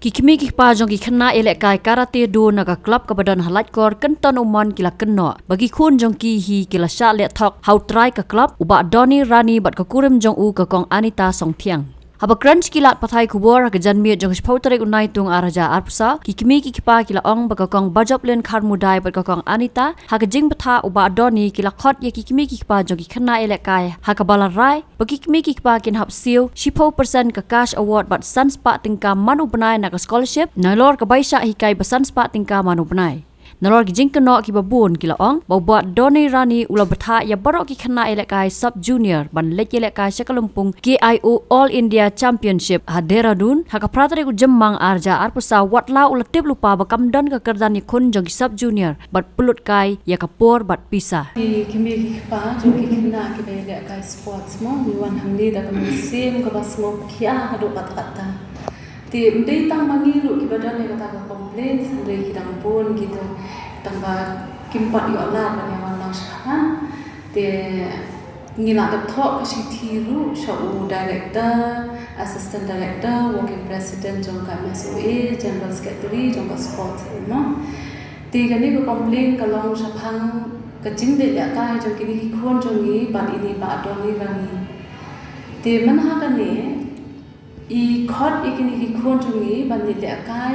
Kikimi kikpa jong kikna elek kai karate do naga club kabadan halat kor kenton umon kila kenno bagi kun jong ki hi kila sha le thok how try ka club uba Doni Rani bat ka kurim jong u ka kong Anita Songthiang haba crunch kilat pathai kubor ka janmi jong spautere unai tung araja arpsa kikimi kikpa kila ong baka kong bajoplen khar mudai bat ka kong Anita ha ka jing patha uba Doni kila khot ye kikimi kikpa jong kikna elek kai ha ka bala rai bagi kikimi kikpa kin hap siu 10% ka cash award bat sunspa tingka manu benai na ka scholarship nalor ka baisha hikai basan spa tingka manu benai nalor ki jing keno ki babun kila ong bawat Doni Rani ula betha ya barok ki khana elekai sub junior ban lek elekai sakalumpung KIO All India Championship Haderadun haka pratare ku jemmang arja arpusa watla ula tip lupa bakam don ka kerdan ni kun jong sub junior bat pulut kai ya kapor bat pisa ki kimi ki pa jong ki khana ki be elekai sports mo ni wan hamni da kam sim ka basmo khia ka do kata ti mdei tang mangiru ki badan ne kata complain sandai ki dang pun gitu tamba kimpat yo la ban yang lang shahan te ngila da thok ka si thiru shu director assistant director working president jong ka MSOA general secretary jong ka sports no ti ka ni ko complain ka long shaphang ka jing de ya ka jong ki ki khon jong ni ban ini ba Doni Rani te man ha ka ni I khot ikini ki khon chungi ban ni le kai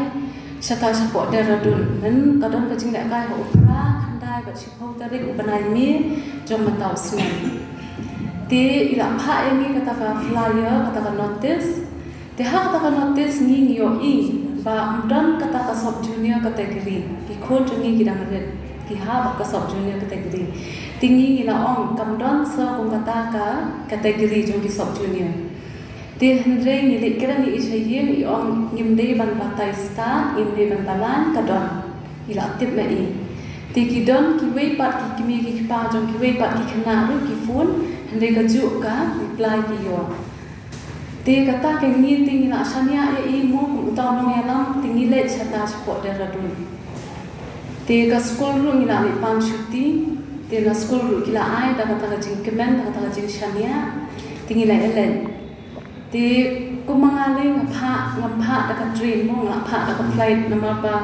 sata support Deradun nan kadon ka jing le kai ho pra khandai ba chipho tare ku banai mi jom matau snen te ila pha emi kata ka flyer kata ka notice te ha kata ka notice ni yo I ba mdan kata ka sub junior category ki khon chungi ki dang red ki ha ba ka sub junior category tingi ila ong kamdon so kung kata ka category jong ki sub junior ti hendrei ni lekera ni isayim I ong ngimdei ban patai sta ngimdei ban balan kadon ila tip me I ti kidon ki wei pat ki kimi ki pa jong ki wei pat ki khana ru ki phone hendrei ka ju ka reply ki yo ti kata ke ni ting ila sania ya I mo ku ta no ya lam tingi le chata support Deradun ti ka school ru ila ni pan shuti ti na school ru kila ai da kata ka jing kemen da kata ka jing sania tingi la elen ti kumangale ngapha da ka train mo ngapha da ka flight nama pa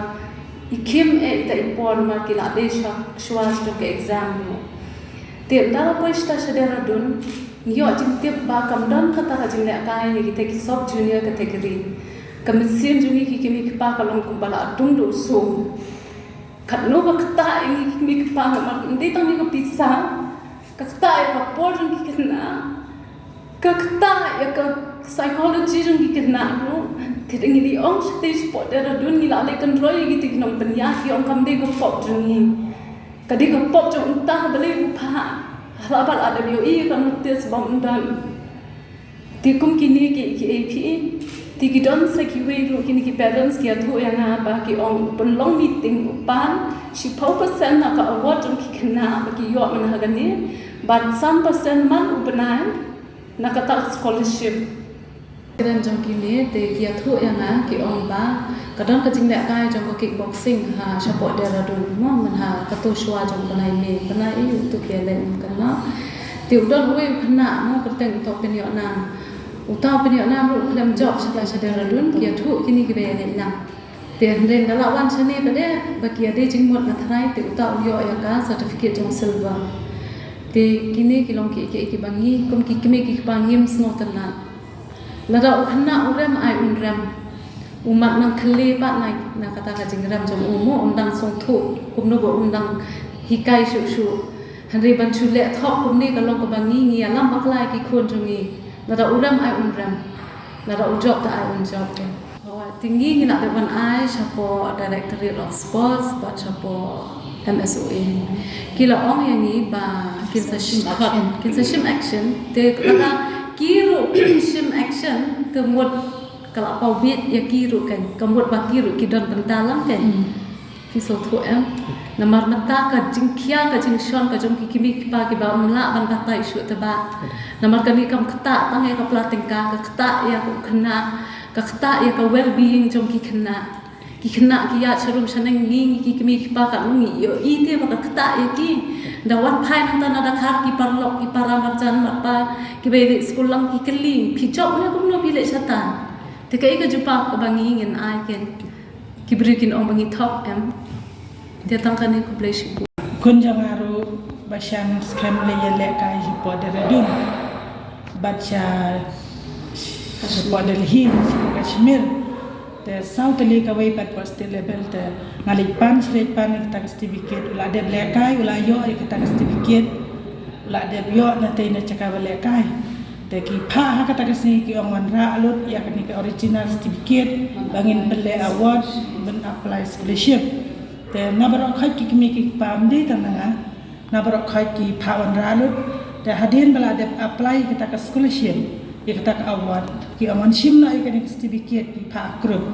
ikim ita ipon ma kila de shwas to ke exam mo ti da pa sta Deradun yo jing tip ba kam don kata ka jing le kai ni ki ki sub junior category kamisin jungi ki kimi ki pa ka long kum bala dung do so khat no ba kata ini kimi ki pa ma ndi tang ni ko pizza ka kata ka por jungi ki na ka kata ya ka psychology jong ki kena ro thiding ni ong stage sport Deradun ni la le control gi tik nong panya ki ong kam de ko pop jong ni ka de ko pop jong ta bale ku pha hala bal ada bio I kan tes bom dan ti kum ki ni ki AP ti ki don sa ki we ro ki ni ki parents ki athu ya nga ba ki ong pun long meeting upan si 4% na ka award jong ki kena ba ki yo man ha gani but some percent man upanan nakata scholarship keren jong kini te kia thu yang ki ong ba kadang ka jing le kai jong ko kickboxing ha support Deradun mo man ha ka to shwa jong banai me banai I tu kia len kana ti udon we khana mo ka teng to pen yo na uta pen yo na ru khlem job sa Deradun kia thu kini ki be le na te ren dala wan chane ba de ba kia de jing mot na thrai te uta yo ya ka certificate jong silver te kini ki long ki bangi kom ki kimi ki bangim snotan na lada ukhna urem ai unrem umat nang khli pa nai na kata ka jingram jom umo undang song thu kumno bo undang hikai shu hanri ban chule thok kumni ka long ka bangi ngi alam baklai ki khon jongi lada urem ai unrem lada ujob ta ai unjob ke tinggi ngi na de ban ai chapo directorate of sports ba chapo MSOA kila ong yang ni ba kinsa action te kata kiru shim action kemut kalau pau bit ya kiru kan kemut ba kiru kidon pentalam kan ki so thu em namar mata ka jingkhia ka jing shon ka jong ki kimi pa ki ba mla ban ta tai shu ta ba namar ka ni kam khata tang ya ka plating ka khata ya ku khana ka khata ya ka well being jong ki khana ki khana ki ya charum shaneng ni ki kimi pa ka ngi yo I te ba ka khata ya ki dawan phai nang ta na da khar ki parlok ki paramar jan ma pa ki be school lang ki kling phi job ne kum no bi le chata Tika ika jumpa ko bangi ingin ai ken kiberikin om bangi top dia tangkan ni ko blessing kunjang aru basyang scam le yele kai jipo deredun baca jipo delhi jipo kashmir te south le ka wai pat post level te ngalik pan sret pan kita certificate ula de le kai ula yo kita certificate ula de yo na te na cakap le kai te ki pha ha kata kasi ki ongan ra alut ya kani ka original certificate bangin bele award ben apply scholarship te nabarok khai ki mi ki pam de tananga nabarok khai ki pha wan ra alut te hadin bala de apply kita ka scholarship ya kita ka award ki ongan sim na ka certificate ki pha group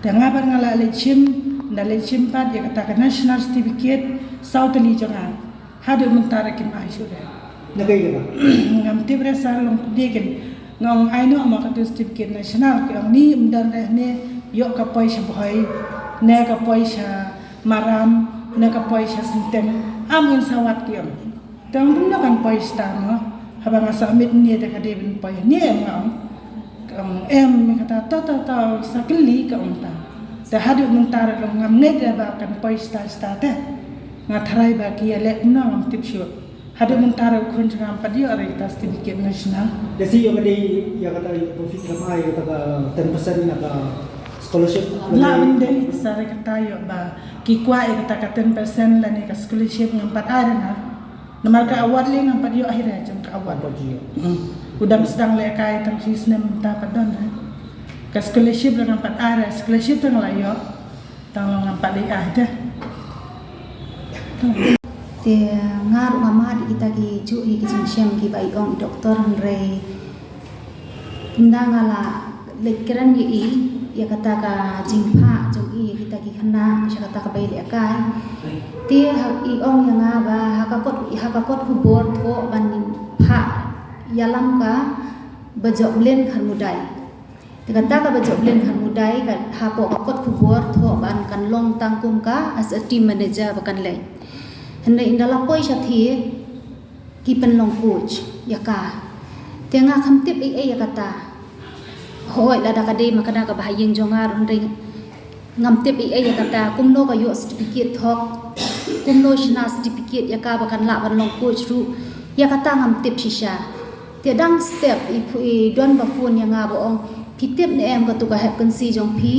te ngabar ngala le sim na le sim pat ya kita ka national certificate south li jonga hadu mentara ki mai sudah nagai ba ngam tibre sar long degen ngong aino ma ka certificate national ki ang ni mdan ne yo ka paisa bhai ne ka paisa maram ne ka paisa sintem amun sawat ki am tang dum na kan paisa ma haba nga samit ni de ka de bin pai ni ngam em mi kata ta sakli ka unta da hadu mentara long ngam ne da ba kan paisa sta te ngatharai ba ki le na ngam tipsyo hadu mentara kun jangam padio ara kita certificate national desi yo kadi ya kata profit ramai kata 10% na scholarship la mende sare kata yo ba ki kwa e kata 10% la ni ka scholarship ngam pat ada na namar ka award le ngam padio akhirnya jam ka award padio udang sedang le kai tang sistem ta padon ka scholarship la ngam pat ada scholarship tang la yo tang ngam pat le ada te ngar mama di kita ki ju hi ki jingsiam ki bai ong doktor re ndangala lekran yi ya kata ka jingpha jong i kita ki khana sha kata ka bai le kai te ha i ong ya nga ba ha ka kot ku bor tho ban pha yalam ka bajok len khan mudai te kata ka bajok len khan mudai ka ha po ka kot ku bor tho ban kan long tangkum ka as a team manager bakan le hendak indala poi sathi ki penlong coach yaka tenga khamtip ai yakata hoi lada kade makana ka bahayeng jongar hendak ngamtip ai yakata kumno ka yo certificate thok kumno shina certificate yaka bakan la penlong coach ru yakata ngamtip shisha te dang step i don ba phone yanga bo ong pitip ne em ka tu ka hep kan si jong phi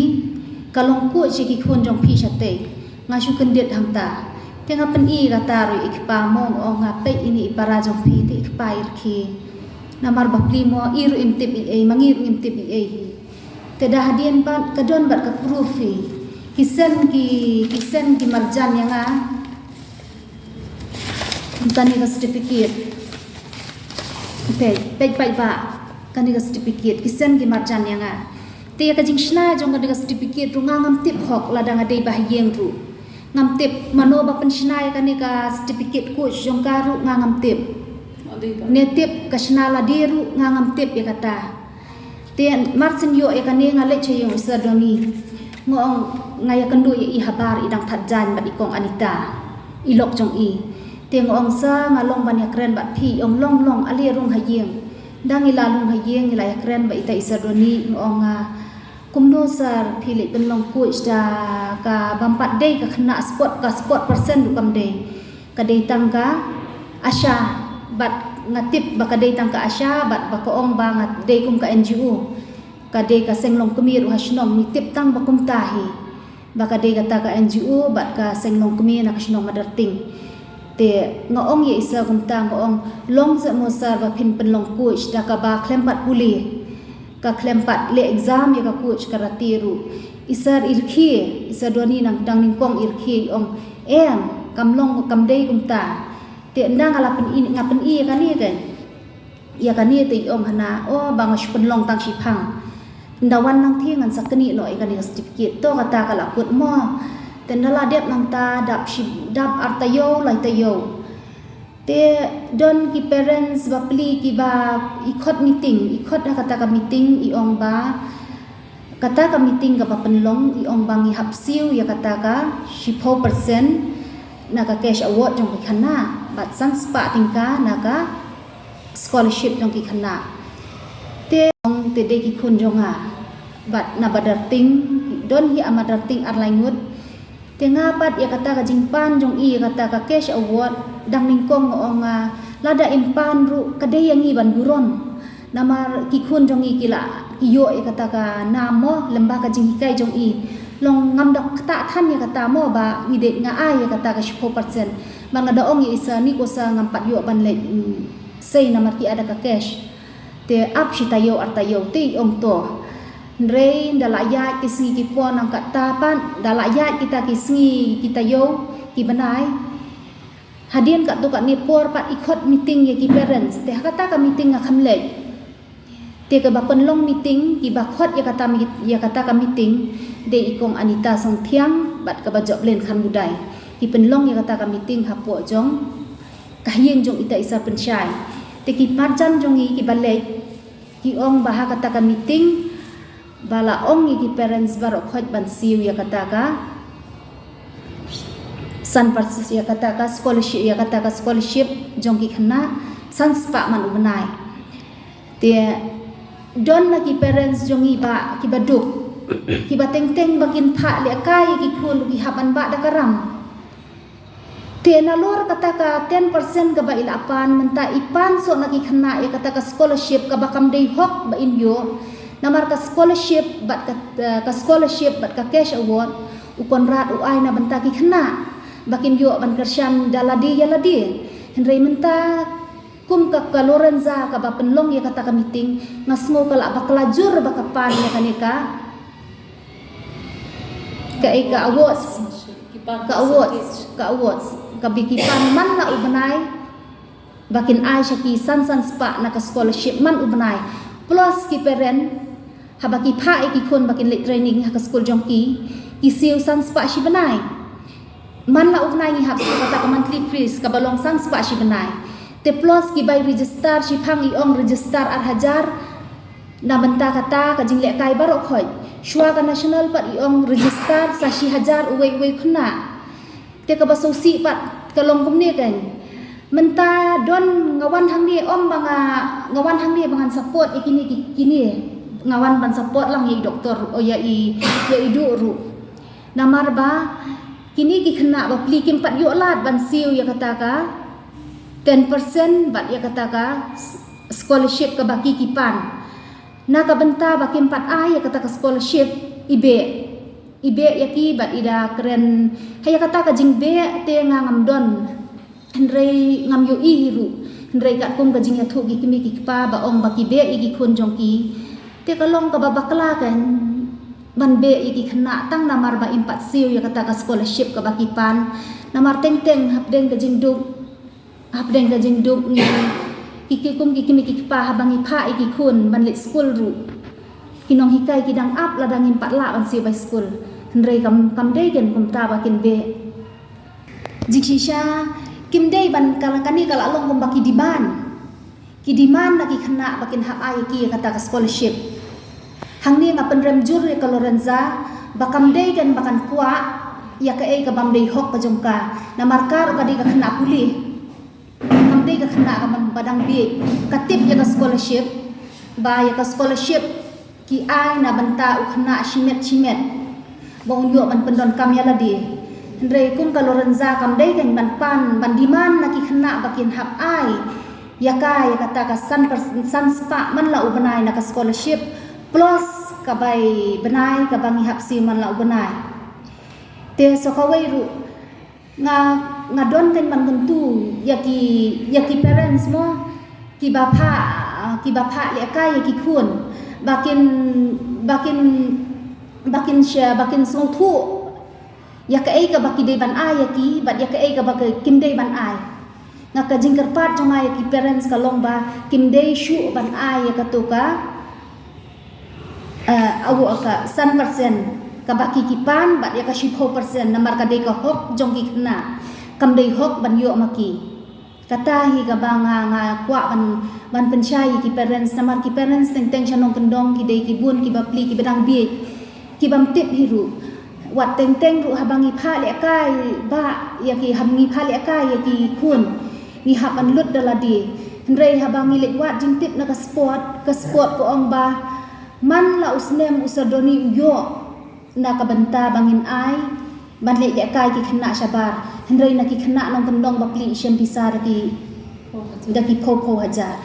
kalong coach ki khon jong phi sate ngasu kendet hamta tengah peni kata ru ikpa mong o ngape ini para jong phi ti ikpa irki namar bapli mo iru imtip ai mangir imtip ai te dah hadian pan kadon bat ka profi kisen ki marjan yang a tani ka certificate pe ba kani ka certificate kisen ki marjan yang a te ka jingshna jong ka certificate ru ngam tip hok ladang ade bahyeng ru ngam tip mano ba pensnai kani ka certificate coach jong karu ngam tip ne tip kasna la diru ngam tip ya kata te marsin yo ya kani ngale cheyong sadoni ngong ngaya kendu ya i habar idang thatjan bat ikong anita ilok jong i te ngong sa ngalong ban ya kren bat phi ong long ali rung hayeng dang ila lung hayeng ila ya kren ba ita isadoni ngong kumno sar philip penlong coach da ka bampat dei ka khna sport persen dukam dei ka dei tangka asha bat ngatip ba ka dei tangka asha bat ba ko ong ba ngat dei kum ka NGO ka dei ka senglong kumir hasnom ni tip tang ba kum tahi ba ka dei kata ka NGO bat ka senglong kumir na kasnom madarting te ngaong ye isa kum tang ong long se mo sar ba phin penlong coach da ka ba klempat puli ka klempat le exam ya ka coach karatiru isar irkhi isadoni nang dang ningkong irkhi ong em kamlong kamdei kumta te ndang ala pen in ngapen i kani kan ya kani te ong hana o bang penlong tang sipang ndawan nang thi ngan sakni no i kani certificate to kata kala kut mo te ndala dep nang ta dap artayo lai tayo te don ki parents bapli ki ba ikot meeting ikot kata ka meeting i ong ba kata ka meeting ka penlong i ong bang i hapsiu ya kata ka 10% na ka cash award jong ki khana bat san spa tingka na ka scholarship jong ki khana te ong te de ki khun jonga bat na badarting don hi amadarting arlaingut tenga pat ya kata ka jingpan jong i kata ka cash award dang ningkong onga lada impan ru kade yang i ban buron namar kikun jong i kila iyo ya kata ka namo lembah ka jinghikai jong i long ngam dak ta than ya kata mo ba ide nga ai ya kata ka 10% bang ada ong isa ni ko sa ngam pat yo ban le sei namar ki ada ka cash te ap shitayo artayo ti ong to Rei dalayat kisngi kipon ang katapan dalayat kita kisngi kita yo kibanay hadian kat tu kat Nepal pat ikut meeting ya ki parents teh kata ka meeting nga khamlej te ka bapen long meeting ki bakhot ya kata ka meeting de ikong Anita Song Thiang bat ka bajok len khan budai ki penlong ya kata ka meeting hapo jong kahyeng jong ita isa pensyai te ki parjan jong ki balej ki ong baha kata ka meeting bala ong iki parents barok khoj ban siu ya kata ka san parsis ya kata ka scholarship jong ki khana san spa man ubnai te don na ki parents jong i ba ki baduk ki bateng teng bakin pha le kai ki khul ki haban ba da karam te na lor kata ka 10% ka ba ilapan menta ipan so na ki khana ya kata ka scholarship ka bakam dei hok ba inyo namar ka scholarship bat ka cash award ukon rat uai na banta ki khna bakin yo ban kersyam daladi yaladi henry menta kum ka Lorenza ka ba penlong ya kata ka meeting ngasmo kala ba kelajur ba kapan ya kanika ka awards ka bikipan man na ubnai bakin ai syaki san spa na ka scholarship man ubnai plus ki parent habaki pha ki khon bakin late training ha ka school jongki ki siu san spa shi banai man la ubnai ni hab kata ka monthly fees ka balong san spa shi banai te plus ki bai register shi phang i ong register ar hajar na banta kata ka jingle kai barok khoi shwa ka national pat i ong register sa shi hajar uwe khna te ka basosi pat ka long kumne kan menta don ngawan hang ni om banga ngawan hang ni bangan support ikini ngawan ban support lang yai doktor o yai du ru namar ba kini ki khna ba pli kim pat yo lat ban siu ya kata ka 10% bat ya kata ka scholarship ka baki kipan na ka benta ba kim pat ai ya kata ka scholarship ibe yaki bat ida keren haya kata ka jingbe te ngam don Henry ngam yo ihiru Henry kat kum ka jing ya thu ki kimi ki pa ba ong ba ki be iki khun jong ki te kalong ka babakla kan ban be iki khna tang namar ba impat siu ya kata ka scholarship ka bakipan namar teng hapdeng ka jingduk ni iki kum ki kimi ki pa habangi pha iki khun ban le school ru kinong hikai kidang up ladang impat la ban siu by school Henry kam dei gen kum ta bakin be jikshisha kim dei ban kalangkani kala long kum baki kidiman lagi kena bakin hak ai ki kata ka scholarship hang ni ngapen rem jur ya ka Lorenza bakam dei kan bakan kuat ya ka ka bam dei hok ka jongka na markar ka di ka kena pulih bam dei ka kena ka badang bi katip ya ka scholarship ba ya ka scholarship ki ai na banta u kena shimet bong yo ban pendon kam ya ladi Andre kum ka Lorenza kam dei kan ban pan ban diman na ki kena bakin hak ai ya kata ka san spa man la ubenai na ka scholarship plus ka bai benai ka bangi hapsi man la ubenai te so ka wei ru nga don kan man tentu ya ki parents mo ki bapa le ka ya ki khun bakin so thu ya ka baki dei ban ai ya ki bat ya ka baki kim dei ban ai nga ka jingkar pat jong ay ki parents ka long ba kim dei shu ban ay ka to ka awu ka 100% ka baki ki pan bat ya ka 10% namar ka dei ka hok jong ki na kam dei hok ban yo maki kata hi ka banga kwa ban pensyai ki parents namar ki parents teng chanong kendong ki dei ki bun ki bapli ki bedang bi ki bam tip hiru wat teng ru habangi pha le kai ba ya ki hamngi pha le kai ya ki kun ni hapan lut daladi Henry habangi lek wat jingtip na ka sport ko ong ba man la usnem usadoni uyo na kabanta bangin ai ban le kai ki khna shabar hendrai na ki khna nong kandong bakli shem bisa daki po hajar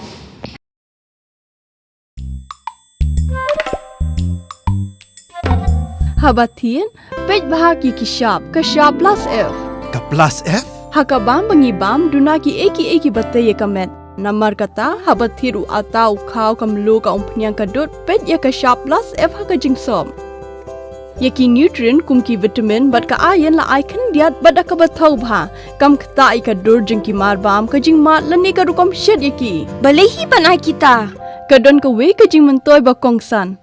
Habatin pej bahagi kishap kashap plus F Ka plus F? hakabam bangibam dunaki eki batay kamet namar kata habathiru atau khaw kamlu ka umpnyang kadut pej ya kashap plus F haka jingsom yaki nutrient kumki vitamin bat ka ayen la aikan diat bat ka bathau bha kam khta ai ka dur jingki mar bam ka jing mat lani ka rukom shed yaki balehi banai kita kadon ka we ka jing mentoy ba kongsan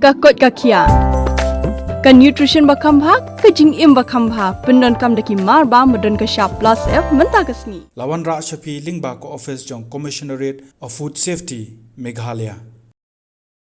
ka kot ka khia ka nutrition bakam bha ka jing im bakam bha pendon kam daki mar ba modon ka sharp plus F menta kasni Lawan Ra Shafi Lingba ko office jong Commissionerate of Food Safety Meghalaya